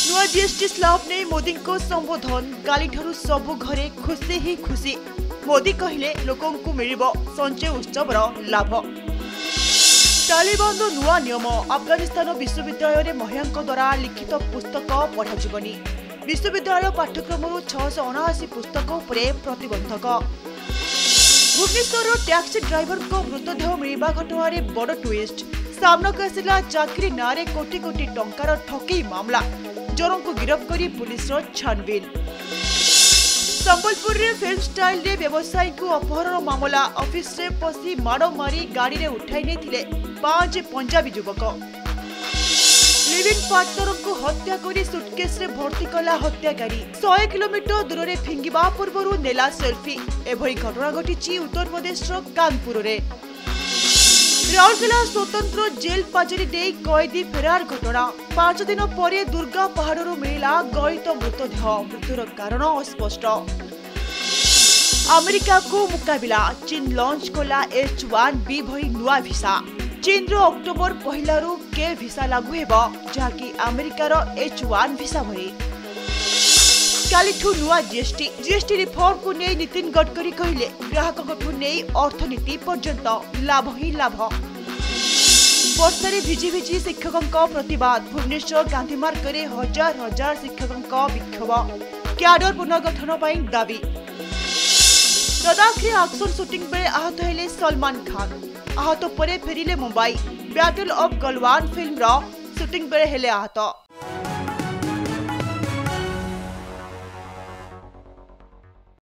नुआ GST slab ने मोदी को संबोधन काली ठारू सबु घरे खुशी ही खुशी। मोदी कहले लोकों को मिलिबो संचय उत्सवर लाभ। तालिबान नुआ नियम अफगानिस्तान विश्वविद्यालय में महिला द्वारा लिखित पुस्तक पढ़ाଯିबनी। विश्वविद्यालय पाठ्यक्रम 679 पुस्तक उपरे प्रतिबंधक। भुवनेश्वर टैक्सी ड्राइवर को मृतदेह मिलवा घटना बड़ ट्विस्ट। सामनाक आसिला चाकरी नारे कोटी कोटी टंकार ठकई मामला। जन को गिरफ्त करी पुलिस छानबीन। संबलपुर रे फिल्म स्टाइल रे व्यवसायी को अपहरण मामला। ऑफिस रे पसी माड़ मारी गाड़ी रे उठाई नहीं 5 पंजाबी युवक। लिविंग पार्टनर को हत्या करी सुटकेस रे भर्ती कला हत्याकारी। 100 किलोमीटर दूर रे फिंगिबा पूर्व नेला सेल्फी। एभली घटना घटी उत्तर प्रदेश कानपुर रे। राउरकेला स्वतंत्र जेल पाचेरी दे कैदी फेरार घटना। 5 दिन पर दुर्गा पहाड़ू मिला गलित मृतदेह। मृत्युर कारण अस्पष्ट। अमेरिका को मुकाबिला चीन लॉन्च कला H1B भई नुआ भिसा। चीन रो अक्टोबर 1 के भिसा लागू हेबो जहाँकि अमेरिकार H1 भिसा भई। कालिठू नुआ जीएसटी रिफॉर्म को नहीं नितिन गडकरी कहले ग्राहकों नहीं अर्थनीति पर्यंत लाभ ही लाभ। वर्षारे भिजी भिजी शिक्षकों प्रतिवाद। भुवनेश्वर गांधी मार्ग में हजार हजार शिक्षकों विक्षोभ। क्याडर पुनर्गठन पर दाबी। लद्दाख एक्शन शूटिंग बेले आहत हेले सलमान खान। आहत पर फेरिले Mumbai. Battle of Galwan film shooting बेले हेले आहत।